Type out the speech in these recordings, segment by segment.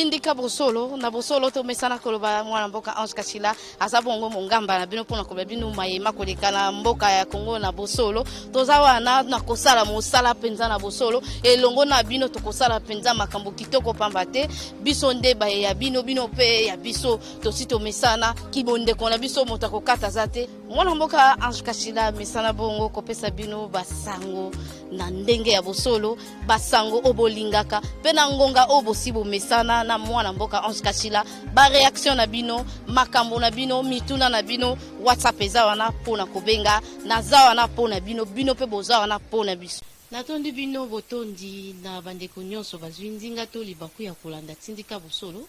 Tindika bosolo na bosolo to mesana koloba mwana mboka Ange Kachila azabongo mongamba na bino pona koloba bino mayema kolekana mboka ya Kongo na bosolo tozawa na kosala mosala penza na bosolo elongo na bino tokosala penza makambo kitoko pambate biso ndeba ya bino pe ya biso tosito mesana kibonde kona biso motako kata zate mwana mboka Ange Kachila mesana bongo kopesa bino basango na ndenge ya bosolo basango obolingaka pena ngonga obosibo mesana na mwana mboka Ange Kachila ba reaction na bino makambo na bino mituna na bino WhatsApp ezawana pona kobenga na zawana pona bino pe bozawana pona biso natondi bino botondi na bandeko nyonso bazwi nzinga to libaku ya kolanda tindika bosolo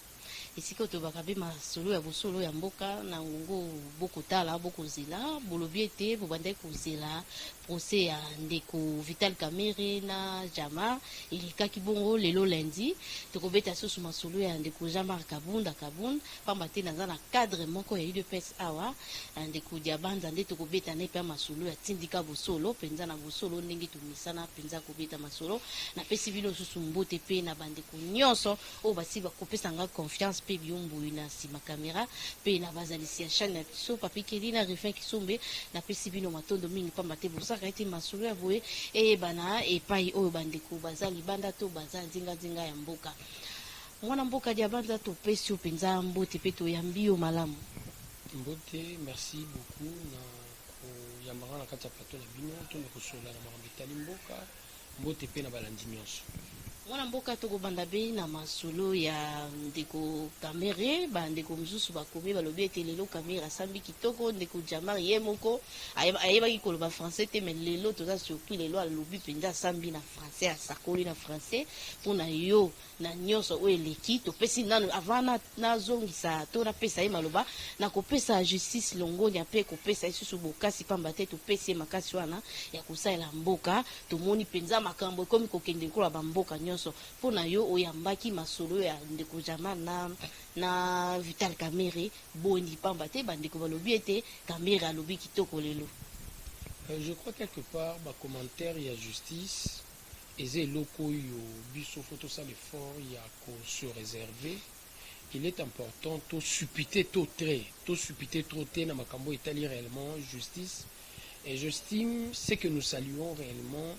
isiko to bakabe masolo ya bosolo ya mboka na ngongo bokotala bokozela bolobiete bobande kozela procès ya ndeko Vital Kamerhe na Jama ilika kibongo lelo lundi tokobeta susu masolo ya ndeko Jean-Marc Kabunda pamba te naza na cadre moko ya UDPS awa ndeko Diabanda nde tokobeta ne pe masolo ya tindika bosolo penza na bosolo ndenge tumisana penza kobeta masolo na pesi bino susu mbote pe na bandeko nyonso o basi bakopesa nga confiance pe biombo na sima kamera pe na bazalisi ya chaîne na biso papikeli na refin kisombe na pesi bino matondo mingi pamba te bosaka ete masolo ya boye eyebana epai oyo bandeko baza libanda to baza nzinga ya mboka mwana mboka Diabanda topesi penza mbote pe toyambi yo malamu mbote merci beaucoup na koyambanga na kati ya plateau na bino tone kosola na makambo etali mboka mbote pe na balandi nyonso mwana mboka tokobanda be na masolo ya ndeko Kamerhe bandeko mosusu bakomi balobi ete lelo Kamerhe asambi kitoko ndeko Jamar ye moko ayebaki koloba français te mais lelo toza surpris lelo alobi mpenza asambi na français asakoli na français mpona yo na nyonso oyo eleki topesi nano avant nazongisa to napesa ye maloba na kopesa justice longonia mpe kopesa ye susu bokasi pamba te topesi ye makasi wana ya kosalela mboka tomoni mpenza makambo ekomi kokende kola bamboka nyonso mpona yo oyambaki masolo ya ndeko Jama na Vital Kamerhe boni pamba te bandeko balobi ete Kamerhe alobi kitoko lelo. Je crois quelque part ba commentaire ya justice eze loko yo biso photo ça l'effort ya ko se réserver. Il est important to suppiter trop te na makambo etali réellement justice et j'estime ce que nous saluons réellement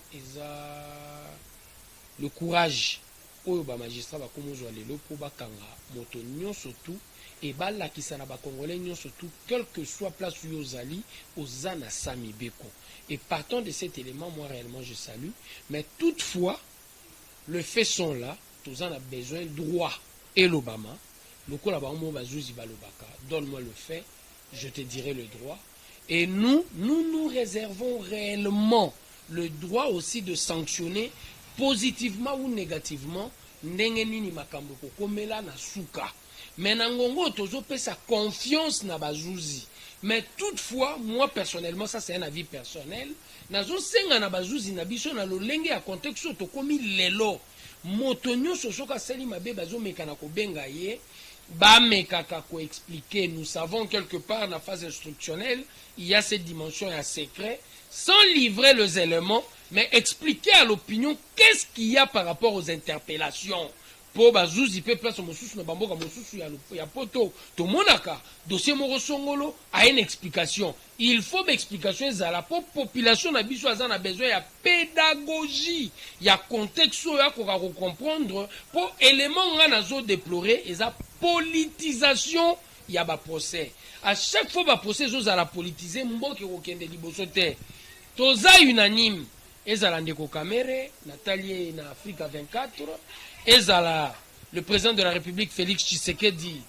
le courage oyo ba magistrat ba komozwa lelo po bakanga moto nyonso tout et balakisa na ba congolais nyonso tout quel que soit place où ozali ozana sami beko et partant de cet élément moi réellement je salue mais toutefois le fait sont là tous en a besoin droit et l'Obama lokola ba mo bazuzi balobaka donne-moi le fait je te dirai le droit et nous réservons réellement le droit aussi de sanctionner positivement ou négativement ndenge nini makambo kokomela na suka mais na ngongo tozopesa confiance na bazuzi mais toutefois moi personnellement ça c'est un avis personnel nazo senga na bazuzi na biso na lolenge ya contexte tokomi lelo moto nyonso soka sali mabe bazomeka na kobenga ye bamekaka ko expliquer nous savons quelque part na phase instructionnelle il y a cette dimension et un secret sans livrer les éléments mais expliquer à l'opinion qu'est-ce qu'il y a par rapport aux interpellations. Pour bazouzi pe place mosusu na bamboka mosusu ya poto to monaka dossier moko songolo a une explication. Il faut explication za la population na biso azana besoin ya pédagogie, ya contexte ya ko comprendre pour élément nga nazo déplorer eza politisation ya ba procès. À chaque fois ba procès zo za la politiser mboke ko kende liboso te. Toza unanime ezala ndeko Kamerhe Nathalie na Africa 24 ezala le président de la République Félix Tshisekedi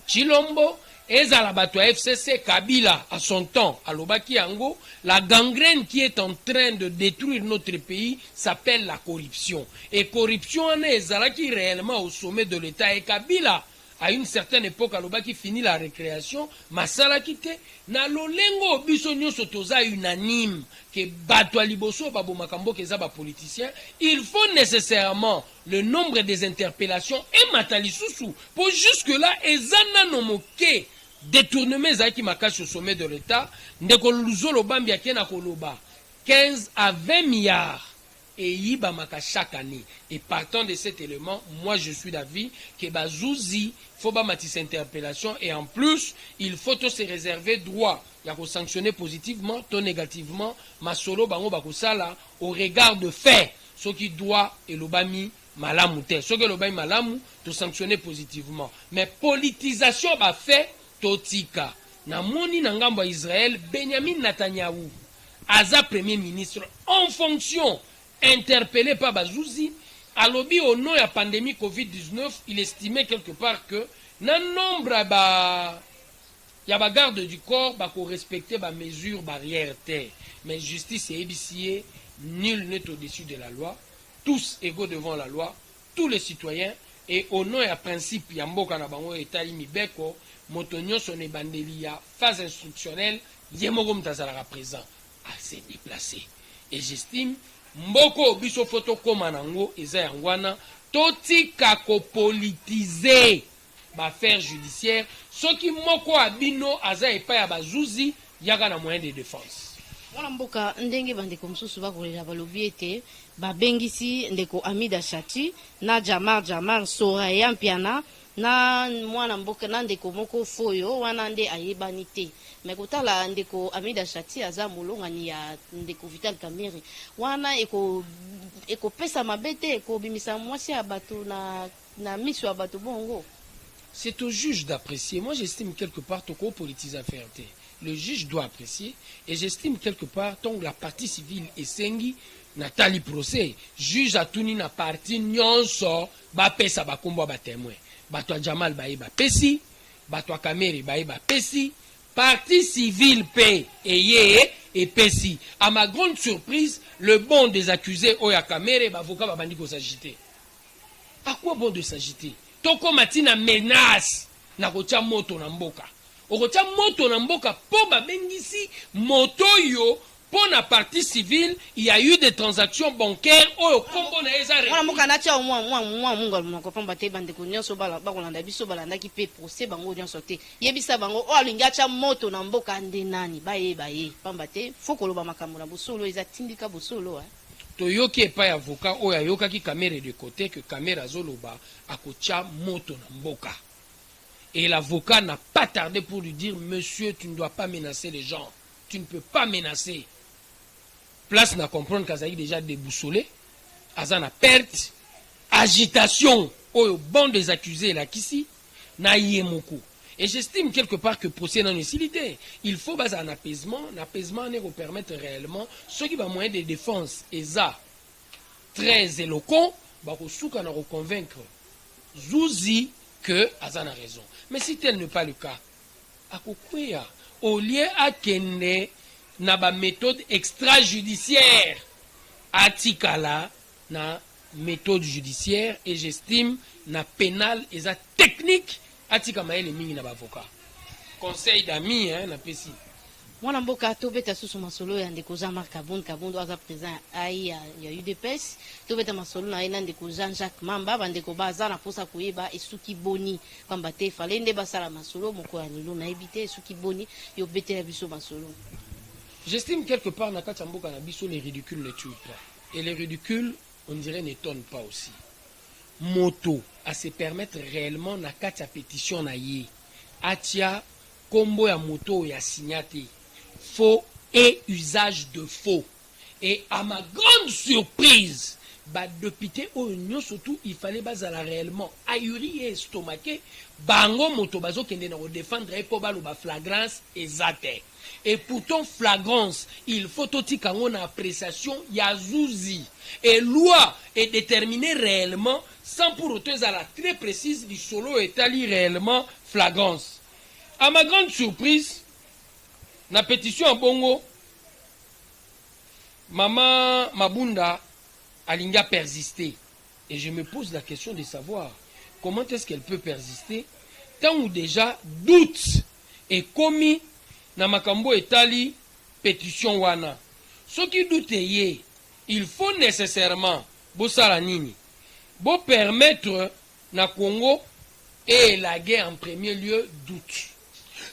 Chilombo ezala bato ya FCC Kabila à son temps alobaki yango la gangrène qui est en train de détruire notre pays s'appelle la corruption et corruption en ezala qui réellement au sommet de l'État et Kabila à une certaine époque alobaki fini la récréation masala kite na lolengo biso nyonso toza unanime que bato liboso babo makambo keza ba politicien il faut nécessairement le nombre des interpellations et matali susu pour jusque là ezana no moke détournement zaki makashi au sommet de l'État ndeko luzolo bambi akena koloba 15 à 20 milliards et yibamaka chaque année. Et partant de cet élément, moi je suis d'avis que bazouzi faut ba matisse interpellation et en plus il faut se réserver droit ya ko sanctionner positivement to négativement masolo bango bakosala au regard de fait ce qui doit et lobami malamu te ce que lobami malamu to sanctionner positivement mais politisation ba fait totika na moni na ngambo ya Israël Benjamin Netanyahu aza premier ministre en fonction interpellé par Bazouzi alobi au nom de la pandémie Covid-19 il estimait quelque part que na nombre ya ba garde du corps ba ko respecter ba mesures barrières terre mais justice et EBCA nul n'est au-dessus de la loi tous égaux devant la loi tous les citoyens et au nom ya principe ya mboka na bango etali mibeko moto nyonso ne bandeli ya phase instructionnelle ye moko mutazalaka présent à se déplacer et j'estime mboko biso photo koma nango eza yangwana totika ko politiser ba affaire judiciaire soki moko abino aza epai ya bazuzi yaka na moyen de défense mwana mboka ndenge bandeko mosusu bakolela balobi ete babengisi ndeko Amida Shati na Jamar Soraya Mpiana na mwana mboka na ndeko moko foyo wana nde ayebani te me kotala ndeko Amida Shati aza molongani ya ndeko Vital Kamerhe wana eko pesa mabete eko bimisa mwasi ya bato na miso ya bato bongo. C'est au juge d'apprécier. Moi, j'estime quelque part qu'on politise affaire. Le juge doit apprécier. Et j'estime quelque part que la partie civile est sengi, Nathalie procès. Juge a tout na partie nyonso, ba pesa ba kombo ba témoin. Batwa Jamal ba pesi, batwa Kamerhe ba pesi, partie civile paie et pesi. À ma grande surprise, le bon des accusés Oya Kamerhe, avocat ba bandi ko s'agiter. À quoi bon de s'agiter? Toko matina menace na kotia moto na mboka. Okotia moto na mboka po babengisi moto yo po na partie civile, il y a eu des transactions bancaires oyo kombo na ezare. Wana mboka na tia mwa munga moko pamba te bande ko nyonso bala bakolanda biso balanda ki pe procès bango nyonso te. Yebisa bango o alinga tia moto na mboka nde nani baye pamba te foko loba makambo na bosolo eza tindika bosolo toyoki epai avocat oyo ayokaki Kamerhe de côté que Kamerhe azoloba akotia moto na mboka. Et l'avocat n'a pas tardé pour lui dire monsieur, tu ne dois pas menacer les gens, tu ne peux pas menacer. Place na comprendre qu'azali déjà déboussolé, azana perte, agitation oyo bon des accusés la kisi na yemoko. Et j'estime quelque part que procès non utilité. Il faut baser un apaisement. L'apaisement ne permettre réellement ceux qui ont moyen de défense et ça très éloquent, bah convaincre Zouzi que Azan a raison. Mais si tel n'est pas le cas, au lieu à kende na ba méthode extrajudiciaire, atikala na méthode judiciaire et j'estime na pénal et ça technique. Atika maele mingi na bavoka. Conseil d'amis na pesi. Mwana mboka tobeta susu masolo ya ndeko Jean-Marc Kabondo aza présent ai ya UDPS. Tobeta masolo na ina ndeko Jean-Jacques Mamba bandeko baza na posa koyeba esuki boni pamba te fale nde basala masolo moko ya lelo na ebite esuki boni yo betela biso masolo. J'estime quelque part na kati mboka na biso les ridicules ne tuent pas. Et les ridicules on dirait n'étonnent pas aussi. Moto à se permettre réellement na kati pétition na ye atia kombo ya moto ya signate faux et usage de faux et à ma grande surprise ba député oignon surtout il fallait bazala réellement ayuri et estomaqué bango moto bazo kende na défendre et po baloba flagrance ezate et pourtant flagrance il faut aussi qu'on a appréciation ya Zouzi et loi est déterminée réellement sans pour autant à la très précise du solo établi réellement flagrance. À ma grande surprise, la pétition à Bongo, Maman Mabunda Alinga persister. Et je me pose la question de savoir comment est-ce qu'elle peut persister tant ou déjà doute est commis dans Makambo Etali pétition wana. Ce qui doute il faut nécessairement Bossala Nini. Pour permettre na Congo et la guerre en premier lieu doute.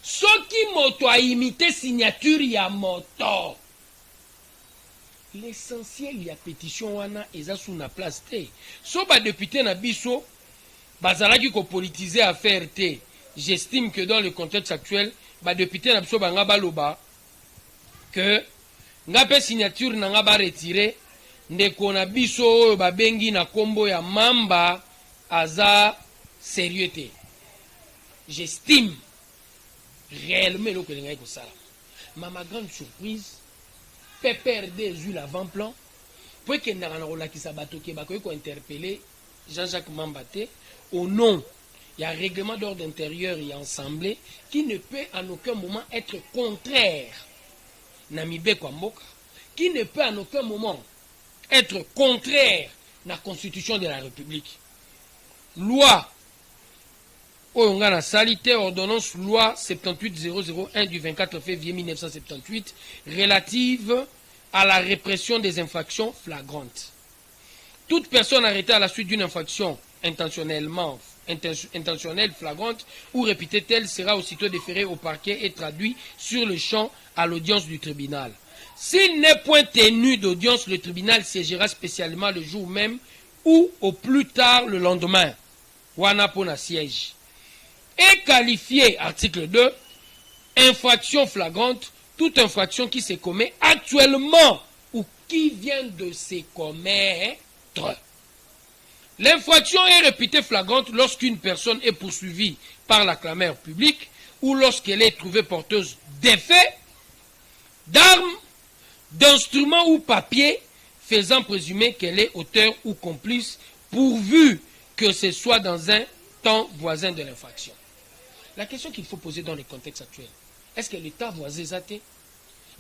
Ce qui moto a imité signature ya moto. l'essentiel il y a pétition wana eza sous na place te. So ba député na biso bazalaki ko politiser affaire te. J'estime que dans le contexte actuel, ba député na biso banga baloba que nga pe signature na nga ba retirer ndeko na biso oyo babengi na kombo ya Mamba aza sérieux te. J'estime réellement le que les gens ça. Mais ma grande surprise, PPRD eu l'avant-plan pour que n'a pas qui s'abatte qui va interpeller Jean-Jacques Mambaté au nom. Il y a un règlement d'ordre intérieur et assemblée qui ne peut en aucun moment être contraire. Namibé Kwamboka, qui ne peut en aucun moment être contraire à la Constitution de la République. Loi Oyongana Salité, ordonnance loi 78001 du 24 février 1978 relative à la répression des infractions flagrantes. Toute personne arrêtée à la suite d'une infraction intentionnelle, flagrante ou répétée telle sera aussitôt déférée au parquet et traduit sur le champ à l'audience du tribunal. S'il n'est point tenu d'audience, le tribunal siégera spécialement le jour même ou au plus tard le lendemain. Wana pona siège. Est qualifié, article 2, infraction flagrante, toute infraction qui se commet actuellement ou qui vient de se commettre. L'infraction est réputée flagrante lorsqu'une personne est poursuivie par la clameur publique ou lorsqu'elle est trouvée porteuse d'effets, d'armes, d'instruments ou papiers faisant présumer qu'elle est auteur ou complice pourvu que ce soit dans un temps voisin de l'infraction. La question qu'il faut poser dans le contexte actuel, est-ce que l'État voisin est athée?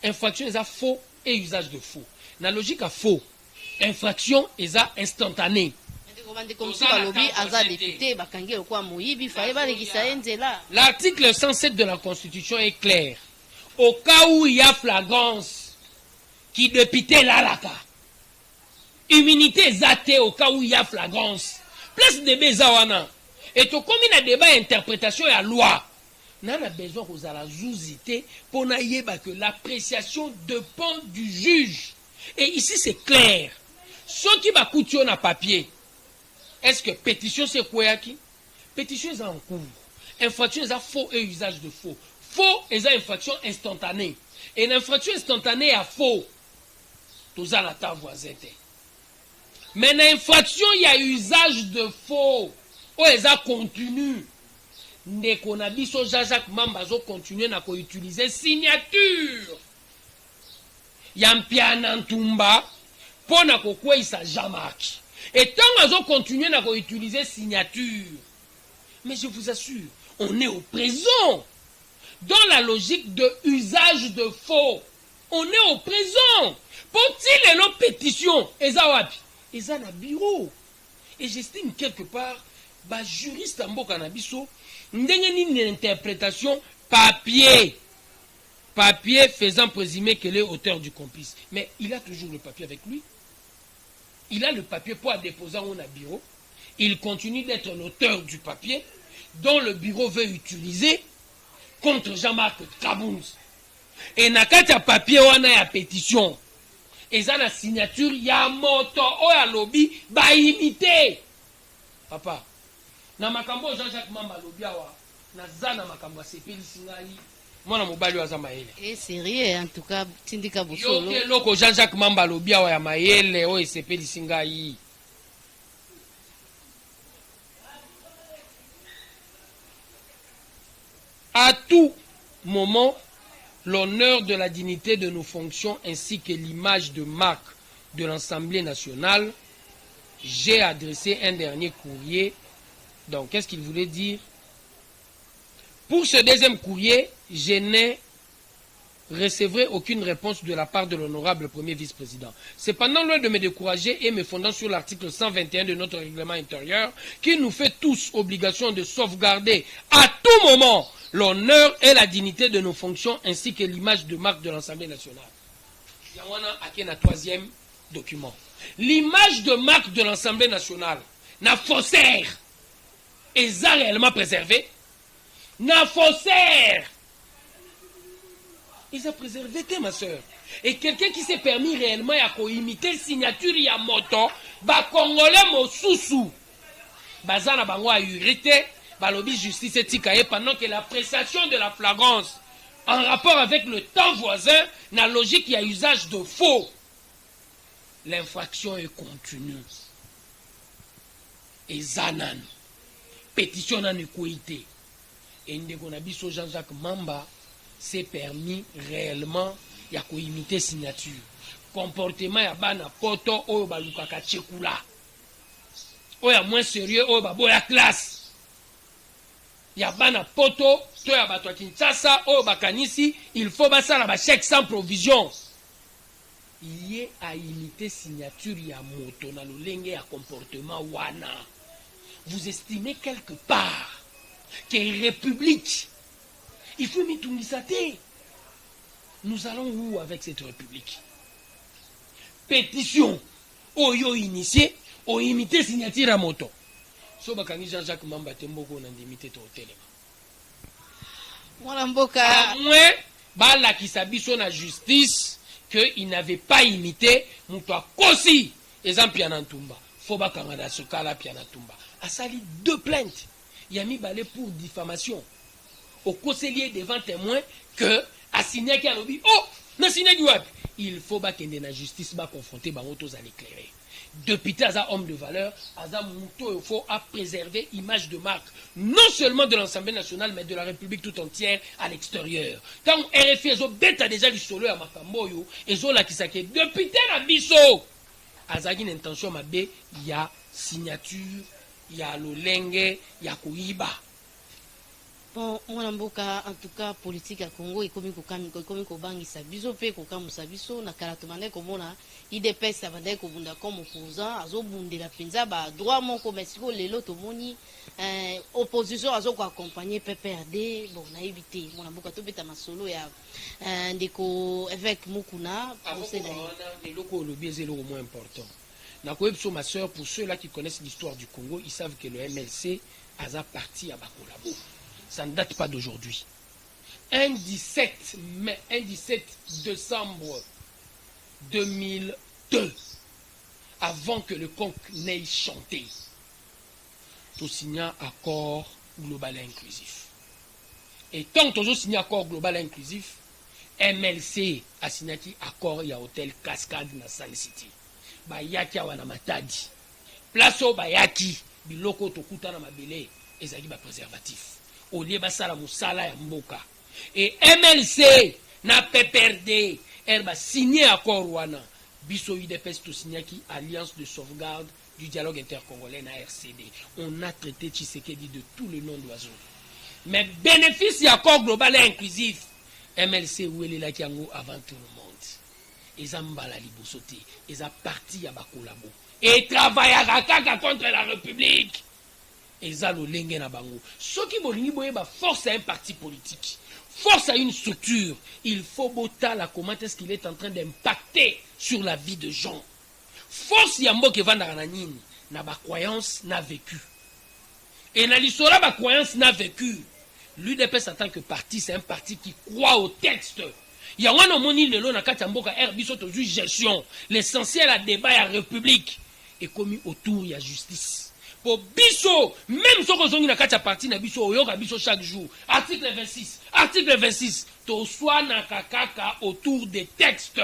Infraction est faux et usage de faux. La logique à faux, infraction est instantanée. L'article 107 de la Constitution est clair. Au cas où il y a flagrance, qui député l'alaka, immunité zaté au cas où il y a flagrance, place de Bezawana. Et tout comme il y a débat interprétation et la loi, on a besoin aux zouzité pour que l'appréciation dépend du juge. Et ici c'est clair. Ceux qui va coûter un papier, est-ce que pétition c'est quoi qui? Pétition est en cours. Infraction est faux et usage de faux. Faux est infraction instantanée. Et l'infraction instantanée est faux. Tout ça n'a pas voisin. Mais l'infraction, il y a usage de faux. Oh, ça continue. Dès qu'on a dit que Jean-Jacques Mambazo continue à utiliser signature. Il y a un piano tumba pour na quoi il s'est jamais. Et tant qu'on continue à utiliser signature. Mais je vous assure, on est au présent. Dans la logique de usage de faux. On est au présent. Pour-il une pétition, ils ont un bureau. Et j'estime quelque part, juriste en Mboka Nabiso, une interprétation papier faisant présumer qu'elle est auteur du complice. Mais il a toujours le papier avec lui. Il a le papier pour déposer en un bureau. Il continue d'être l'auteur du papier dont le bureau veut utiliser contre Jean-Marc Kabounz. Et nakati ya papier wana ya pétition. Et ça la signature ya moto o ya lobby ba imité. Papa. Na makambo Jean-Jacques Mamba lobby awa na zana makambo sepeli singai. Mwana mobali wa za maele. Sérieux en tout cas tindika bosolo. Yo ke loko Jean-Jacques Mamba lobby awa ya maele o sepeli singai. À tout moment, l'honneur de la dignité de nos fonctions ainsi que l'image de marque de l'Assemblée nationale, j'ai adressé un dernier courrier. Donc, qu'est-ce qu'il voulait dire? Pour ce deuxième courrier, je n'ai recevrai aucune réponse de la part de l'honorable premier vice-président. Cependant, loin de me décourager et me fondant sur l'article 121 de notre règlement intérieur, qui nous fait tous obligation de sauvegarder à tout moment l'honneur et la dignité de nos fonctions ainsi que l'image de marque de l'Assemblée nationale. Yawana Akena, troisième document. L'image de marque de l'Assemblée nationale n'a faussaire et ça réellement préservé. N'a faussaire. Ils ont préservé, ma soeur. Et quelqu'un qui s'est permis réellement à imiter signature ya moto, ba congolais mosusu. Bazana bango a urité, balobi justice etikaye pendant que la prestation de la flagrance en rapport avec le temps voisin, na logique il y a usage de faux. L'infraction est continue. Et zanan, pétition nan équité. Et Ndegonabiso Jean-Jacques Mamba s'est permis réellement ya ko imiter signature. Comportement ya bana poto oyo balukaka tchekula. Oya moins sérieux oyo baboya classe. Ya bana poto to ya bato Kinshasa oyo bakanisi il faut basala ba chèque sans provision. Yé a imité signature ya moto na lolenge ya comportement wana. Vous estimez quelque part qu'une république, il faut mitungisate. Nous allons où avec cette république? Pétition, oyo initié, o imité signature à moto. So bakangi Jean-Jacques Mamba temboko na ndimité to telema. Mwana mboka. À moins, bala qui s'abisso na justice, qu'il n'avait pas imité, moutoua kosi, exemple Pianantumba. Faut bakanga dans ce cas-là Pianantumba. A sali 2 plaintes. Il a mis balai pour diffamation. Au conseiller devant témoin que a signé qui a lobby. Oh, n'a signé qui wapi. Il faut pas qu'il y ait la justice ba confronter ba autos à l'éclairer. Député Aza homme de valeur, Aza Mouto, il faut préserver image de marque, non seulement de l'Assemblée nationale, mais de la République tout entière à l'extérieur. Quand RFI Ezo bête déjà du solo à Makamboyo, Ezo la kisake, député na biso, Aza une intention mabe, il y a signature, il y a lolenge, il y a kuiba. Bon, mwana mboka en tout cas politique ya Congo ikomi kobangisa biso pe kokamusa biso na kala tomande komona IDPS abandai kobunda comme opposant azobundela penza ba droit moko mesiko lelo tomoni opposition azoko accompagner PPRD bon na éviter mwana mboka to beta masolo ya ndeko évêque Mukuna procès na loko le biais le moins important. Na koyebso ma sœur, pour ceux là qui connaissent l'histoire du Congo, ils savent que le MLC a parti à Bakolabo. Ça ne date pas d'aujourd'hui. Un 17 décembre 2002, avant que le conque n'ait chanté, tout signé accord global inclusif. Et tant que tout signé accord global inclusif, MLC a signé accord ya hôtel Cascade na Sun City. Bayaki awana matadi. Place au bayaki biloko tokuta na mabele ezaki ba préservatif. Au lieu basala musala ya mboka. Et MLC na PPRD elle signé accord wana. Biso UDPS to signé qui alliance de sauvegarde du dialogue intercongolais na RCD. On a traité Tshisekedi de tout le nom d'oiseau. Mais bénéfice y accord global et inclusif. MLC où elle est là qui avant tout le monde. Ils ont la libosoté. Ils ont parti à Bakolabo. Et travaillent à Kaka contre la République. Ils ont le lingue na bango. Ce qui bolingi ba force à un parti politique. Force à une structure. Il faut botter la comment est-ce qu'il est en train d'impacter sur la vie de gens. Force yambo ke vanda na nini. Na ba croyance na vécu. Et na l'histoire ba croyance na vécu. L'UDPS en tant que parti, c'est un parti qui croit au texte. Il y a un moni lelo na kati mboka biso to gestion. L'essentiel à débat à république est commis autour ya justice. Pour biso, même si on a kati parti na biso oyoka biso chaque jour. Article 26, to soit na kakaka autour des textes.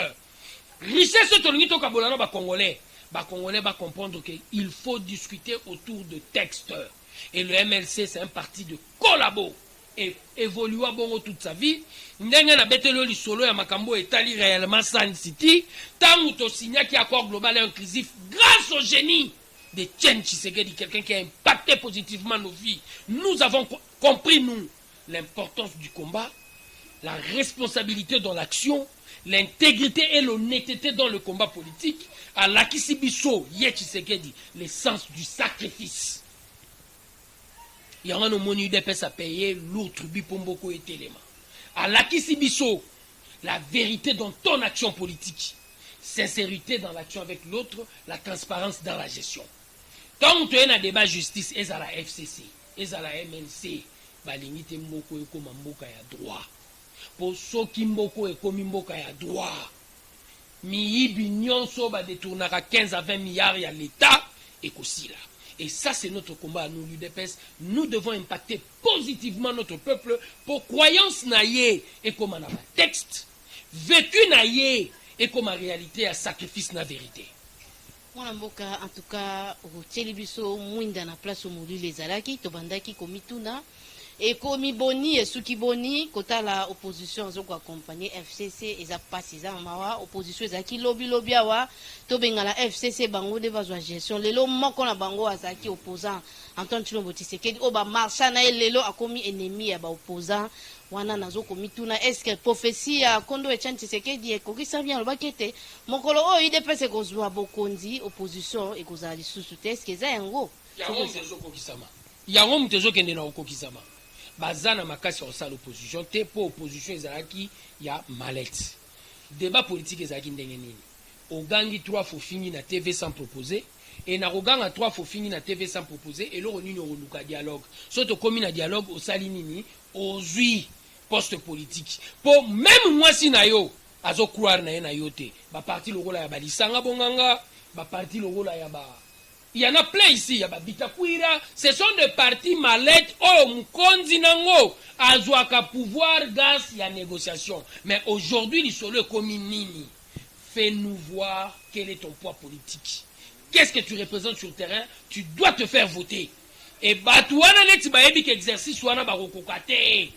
Richesse to lingi to kabolana ba congolais va comprendre qu'il faut discuter autour de textes. Et le MLC c'est un parti de collabo. Et évolua bon toute sa vie. Ndenge na betelo li solo ya makambo etali réellement Sun City. Tant to signa qui accord global et inclusif grâce au génie de Tien Tshisekedi, quelqu'un qui a impacté positivement nos vies. Nous avons compris, nous, l'importance du combat, la responsabilité dans l'action, l'intégrité et l'honnêteté dans le combat politique. À l'Akisibiso, Ye Tshisekedi, l'essence du sacrifice. Il y a un homme UDPS à payer, l'autre Bipomboko et Téléma. À l'Akisibiso, la vérité dans ton action politique, sincérité dans l'action avec l'autre, la transparence dans la gestion. Tant que tu es un débat justice, et à la FCC, et à la MNC, balingite mboko et comme mboka ya droit. Pour ceux qui mboko et comme mboka ya droit, miyibi nyonso ba détournera 15 à 20 milliards ya l'État et kosila. Et ça, c'est notre combat à nous, l'UDPS. Nous devons impacter positivement notre peuple pour croyance naïe et comme un texte, vécu naïe et comme en réalité un sacrifice na vérité. Mwana mboka en tout cas rotieli biso mwinda na place omuli les alaki to bandaki komituna et komi boni esuki boni kota la opposition zo ko accompagner FCC eza pasi za mawa opposition ezaki lobi awa to bengala FCC bango de bazwa gestion lelo moko na bango azaki opposant Antoine Tshilombo Tshisekedi o ba marcha na lelo akomi ennemi ya ba opposant wana nazo komituna est-ce que prophétie ya Kondo Etienne Tshisekedi ekokisa bien lobakete mokolo o IDPS kozwa bokonzi opposition ekozala lisusu te est-ce que za yango yango mutezo kende na okokisama bazana makasi osala opposition te po opposition ezalaki ya mallette débat politique ezalaki ndenge nini ogangi 3 fois fini na TV sans proposer et na roganga 3 fois fini na TV sans proposer et loro nini oluka dialogue soto komi na dialogue osali nini ozui poste politique po même moi si na yo azo croire na ye na yo te ba parti lokola ya balisanga bonganga ba parti lokola ya ba il y en a plein ici, il y a Bitakwira, ce sont des partis mallettes, oh, Mkonzi Nango, Azouaka pouvoir, gaz, il y a négociation. Mais aujourd'hui, l'Isolo Kominini, fais-nous voir quel est ton poids politique. Qu'est-ce que tu représentes sur le terrain? Tu dois te faire voter. Et Batouana Neti Baebik exercice, Wana Barokokate,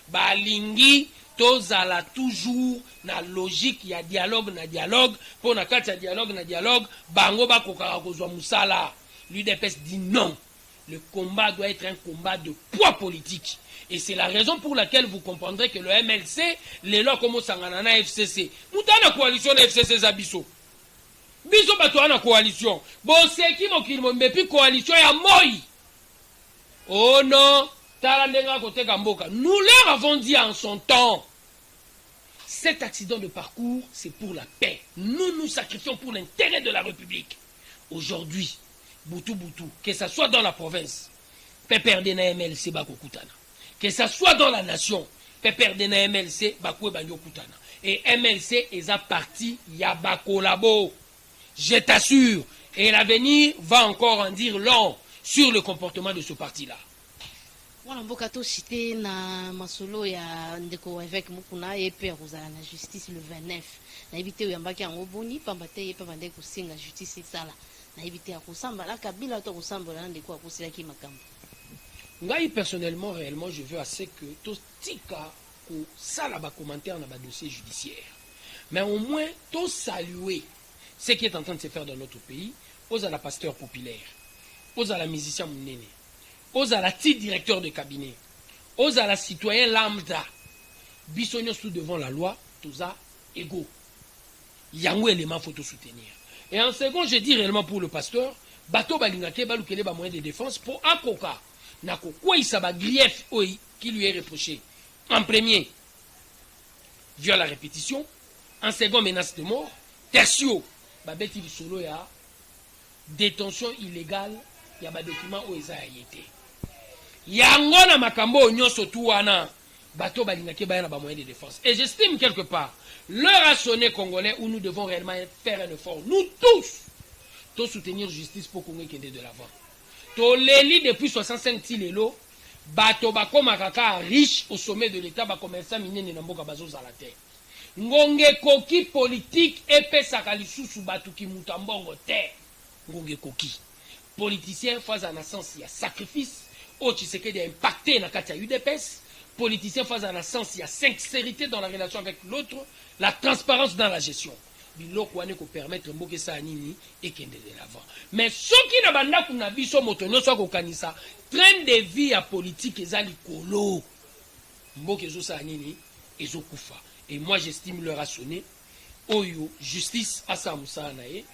Balingi, tozala toujours na logique ya dialogue na dialogue pour na kati ya dialogue na dialogue bango ba kokaka kozwa musala. L'UDPS dit non, le combat doit être un combat de poids politique et c'est la raison pour laquelle vous comprendrez que le MLC les lois comme sangana na FCC mutana coalition na FCC za biso bato na coalition bo seki mokili mombepi coalition ya moi. Oh non, nous leur avons dit en son temps, cet accident de parcours, c'est pour la paix. Nous nous sacrifions pour l'intérêt de la République. Aujourd'hui, Boutou, que ce soit dans la province, Pépère de MLC Bakokutana, que ce soit dans la nation, Pépère de MLC Bakokutana. Et MLC est à parti Yabako Labo. Je t'assure. Et l'avenir va encore en dire long sur le comportement de ce parti-là. Wana mboka to cité na masolo ya ndeko avec mukuna et père ozala na justice le 29 na ibité oyambaki yango boni pambate ye pambande ko singa justice sala na ibité ya kosamba la kabila to kosamba na ndeko akosila ki makambo. Ngai personnellement réellement je veux assez que to tika ko sala ba commentaire na ba dossier judiciaire. Mais au moins to saluer ce qui est en train de se faire dans notre pays, aux à la pasteur populaire, aux à la musicien munene, aux à la titre directeur de cabinet, aux à la citoyen lambda, bisognos tout devant la loi, tous à égaux. Yango élément faut te soutenir. Et en second, je dis réellement pour le pasteur, bateau balingake balukele ba moyen de défense pour akoka nako quoi ça ba grief qui lui est reproché. En premier, viol à répétition, en second menace de mort, tertio babeti solo ya détention illégale ya ba document o eza yete. Yango na makambo nyonso tu wana bato balingaki ba na ba moyen de défense. Et j'estime quelque part l'heure a sonné congolais où nous devons réellement faire un effort, nous tous soutenir justice pour Congo kende de l'avant. To leli depuis 65 tilelo bato bakoma kaka riche au sommet de l'état ba commerçant minene na mboka bazo za la terre. Ngonge koki politique epesaka lisusu bato ki mutambongo te. Ngonge koki politicien face à naissance il y a sacrifice au Tshisekedi a impacté na kati ya UDPS. Politicien face à naissance il y a sincérité dans la relation avec l'autre, la transparence dans la gestion. Biloko wane ko permettre mboke sa nini et kende de l'avant. Mais soki na banda kuna biso motonyo so ko kanisa train de vie à politique ezali kolo. Mboke zo sa nini ezo kufa. Et moi j'estime leur a sonné oyo justice à sa musanae.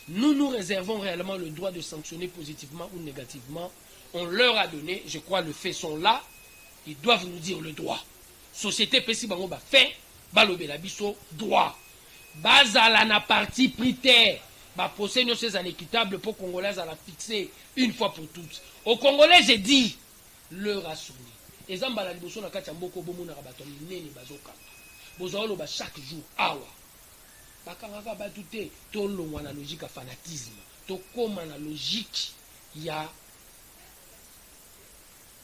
Nous nous réservons réellement le droit de sanctionner positivement ou négativement. On leur a donné, je crois les faits sont là, ils doivent nous dire le droit. Société pesi bango ba fait, balobe la biso droit. Bazala na parti pritaire, ba procès non c'est inéquitable pour Congolais à la fixer une fois pour toutes. Au Congolais j'ai dit leur a sonné. Et zamba liboso na kati ya mboko bomo na rabato nene bazoka. Bozalo ba chaque jour awa. bakangaka batu te tolongwa na logique ya fanatisme tokóma na logique ya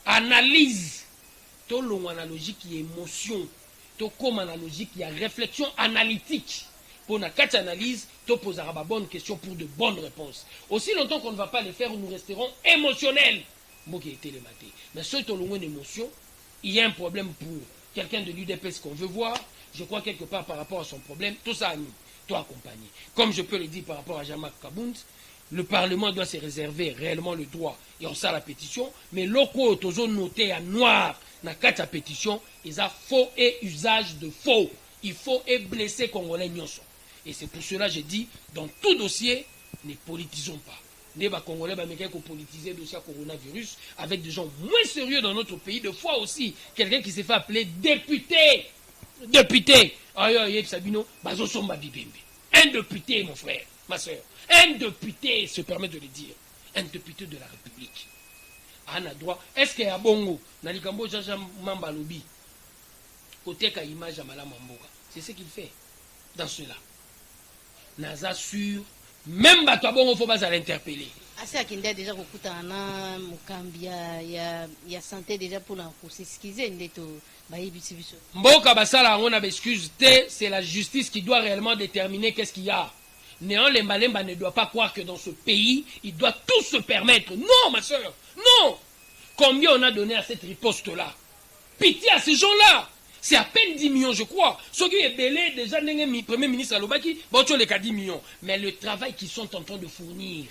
analyse tolongwa na logique ya émotion tokóma na logique ya réflexion analytique pour na kati analyse topozaka ba bonne question pour de bonnes réponses. Aussi longtemps qu'on ne va pas les faire, nous resterons émotionnels. Mboki était les matés. Mais ceux qui ont une émotion, il y a un problème pour quelqu'un de l'UDPS qu'on veut voir. Je crois quelque part par rapport à son problème, tout ça à nous, toi accompagner. Comme je peux le dire par rapport à Jean-Marc Kabound, le Parlement doit se réserver réellement le droit et on sait la pétition, mais locaux toujours noté à noir dans la pétition, ils ont faux et usage de faux. Il faut et blesser Congolais nyonso. Et c'est pour cela que je dis, dans tout dossier, ne politisons pas. Les Congolais vont politiser le dossier coronavirus avec des gens moins sérieux dans notre pays. De fois aussi, quelqu'un qui s'est fait appeler député. Député. Un député, mon frère, ma soeur. Un député, se permet de le dire. Un député de la République. On a droit. Est-ce qu'il y a bongo? Nalikambo Jaja Mambalobi. Côté ka image à Malamamboka. C'est ce qu'il fait. Dans cela. Naza sur. Même Batouabongo, il faut pas l'interpeller. Assez à Kinda déjà Kokutana, Mukambia, il y a santé déjà pour s'excuser. Mboka Basala, on a excuse, c'est la justice qui doit réellement déterminer qu'est-ce qu'il y a. Néant les Malemba ne doit pas croire que dans ce pays, il doit tout se permettre. Non, ma soeur, non. Combien on a donné à cette riposte-là? Pitié à ces gens-là. C'est à peine 10 millions, je crois. Ce qui est belé, déjà, le Premier ministre Alobaki, bon, tu as 10 millions. Mais le travail qu'ils sont en train de fournir,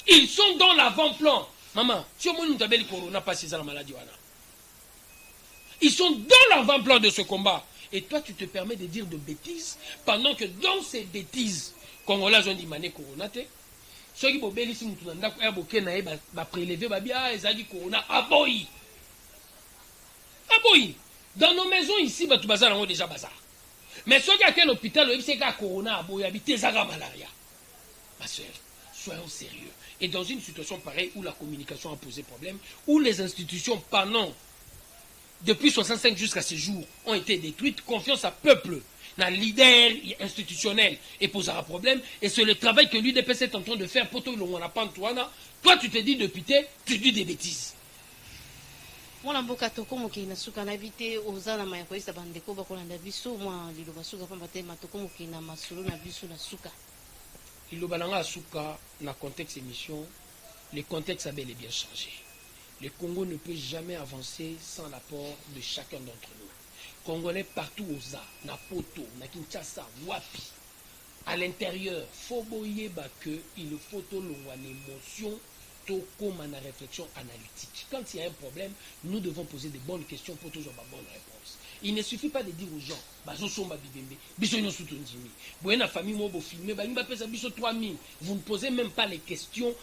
ils sont dans l'avant-plan. Maman, si on nous appelle Corona, pas la maladie. Ils sont dans l'avant-plan de ce combat. Et toi, tu te permets de dire de bêtises, pendant que dans ces bêtises, Congolais ont dit mané Corona, ceux qui ont belé, si nous avons prélevé, ils ont dit Corona, aboyi. Ah boy, dans nos maisons ici, bah, tout bazar, on a déjà bazar. Mais ceux qui ont un hôpital, c'est qu'à Corona, à boy, habité Zaga malaria. Ma soeur, soyons sérieux. Et dans une situation pareille où la communication a posé problème, où les institutions pendant, depuis 65 jusqu'à ce jour, ont été détruites, confiance à peuple, dans leader institutionnel, et posera problème. Et c'est le travail que l'UDPS est en train de faire pour tout le monde. Toi, tu te dis député, tu dis des bêtises. Mwana mboka tokomo ki na suka na bité ozana maya koisa bandeko bakolanda biso mwa liloba suka pamba te matokomo ki na masolo na biso na suka. Liloba nanga suka na contexte émission, le contexte a bel et bien changé. Le Congo ne peut jamais avancer sans l'apport de chacun d'entre nous. Congolais partout aux A, na Poto, na Kinshasa, Wapi, à l'intérieur, faut boyer que il faut tout une émotion. Comme une réflexion analytique. Quand il y a un problème, nous devons poser des bonnes questions pour toujours avoir bonne réponse. Il ne suffit pas de dire aux gens, vous ne posez même pas les questions.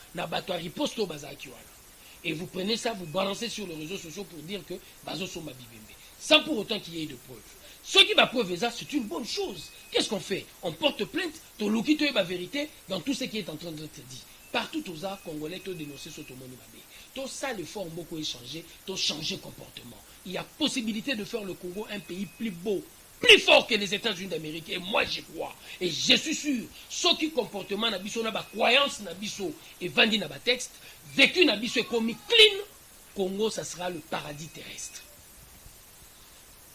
Et vous prenez ça, vous balancez sur les réseaux sociaux pour dire que sans pour autant qu'il y ait de preuves. Ce qui va prouver ça, c'est une bonne chose. Qu'est-ce qu'on fait? On porte plainte, tu as la vérité dans tout ce qui est en train de te dire. Partout aux arts congolais, tu dénoncer ce monde. Tout ça, le fort beaucoup échangé, tu changer comportement. Il y a possibilité de faire le Congo un pays plus beau, plus fort que les États-Unis d'Amérique. Et moi, j'y crois. Et je suis sûr, ce qui comportement n'a pas croyance n'a et vendu n'a pas texte, vécu n'a pas commis clean, Congo, ça sera le paradis terrestre.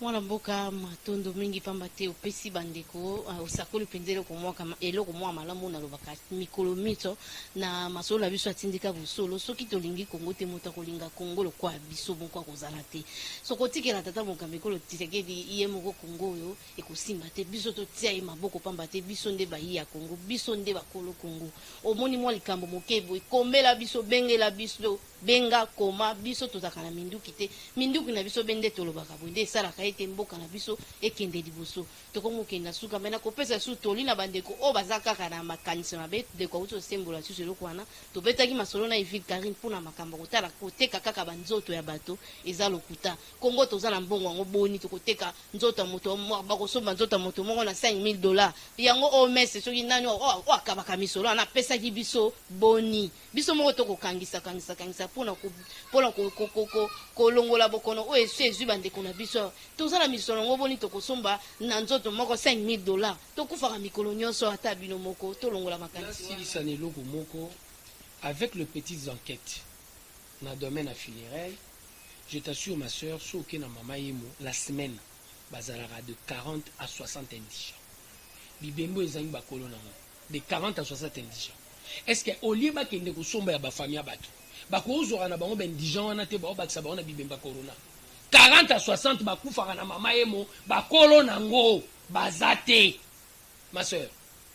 Mwana mboka matondo mingi pamba te opesi bandeko osakoli pendele ko mwa kama eloko mwa malamu na lobaka mikolo mito na masolo biso atindika busolo soki tolingi Kongo te mota kolinga Kongo lokwa biso bonko kozala te sokotikela tata mokambe ko lotisekedi iye moko Kongo yo ekosimba te biso to tia ye maboko pamba te biso nde bayi ya Kongo biso nde bakolo Kongo omoni mwa likambo mokebo ikombela biso bengela biso benga koma biso tozaka na minduki te minduki na biso bende tolobaka bonde sala ete mboka na biso ekende liboso tokomo kenda suka mena kopesa su toli na bandeko o bazaka kana makanisi mabe de ko uto sembola su selo kwana to betaki masolo na Yves Karine puna makambo kotala koteka kaka banzoto ya bato eza lokuta Kongo tozala mbongo ngo boni tokoteka nzoto moto bakosomba nzoto moto mongo na $5,000 yango o messe soki nani o akabaka misolo na pesa ki biso boni biso moko tokokangisa kangisa pona kolongola bokono oyo esu ezwi bandeko na biso tozala misolo boni tokosomba na nzoto moko $5,000 tokufaka mikolo nyonso ata bino moko tolongola makanisi nasilisa na eloko moko avec les petites enquêtes dans le domaine à funérailles. Je t'assure ma soeur, soki na mama yemo la semaine bazalaka de 40 à 70 gens. Bibembo ezangi bakolo nango de 40 à 70 gens. Est-ce que au lieu bakende ko somba ya ba famille bato bakozora na bango ben 10 gens wana te ba bakisa bango na bibemba corona 40 à 60 bakufaka na mama yemo bakolo nango bazate ma soeur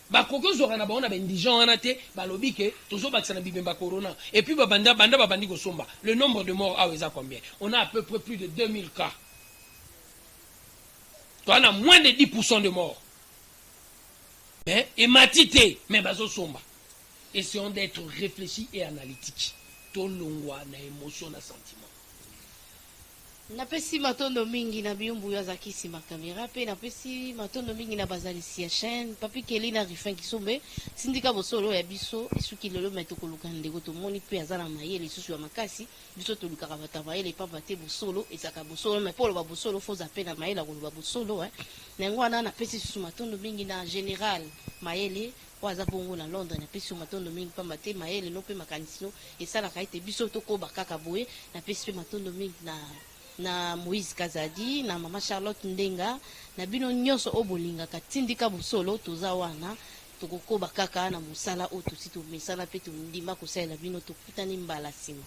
bakozora na bango na ben 10 gens wana te balobi ke tozo bakisa na bibemba corona et puis banda babandi ko somba le nombre de morts a eza combien? On a à peu près plus de 2000 cas. On a moins de 10% de morts. Mais, et matité, mais bazo somba. Essayons d'être réfléchis et analytiques. Tout longwa na émotion na sentiment. Napesi matondo mingi na biyumbu ya zakisi makamera pe napesi matondo mingi na bazalisi ya chaîne papi keli na rifin kisombe sindika bosolo ya biso isuki lelo metokoluka ndeko to moni pe azana mayele susu ya makasi biso to lukaka bata mayele papa te bosolo ezaka bosolo mais polo ba bosolo foza pe na mayele koluba bosolo nango ana napesi susu matondo mingi na général mayele waza bongo na Londres napesi matondo mingi pamba te mayele no pe makanisino esala kaite biso to ko bakaka boye napesi pe matondo mingi na Moïse Kazadi na mama Charlotte Ndenga na bino nyonso obolingaka tindika bosolo toza wana tokokoba kaka na musala o tosito misala pe to ndima kosala bino tokutani mbala sima.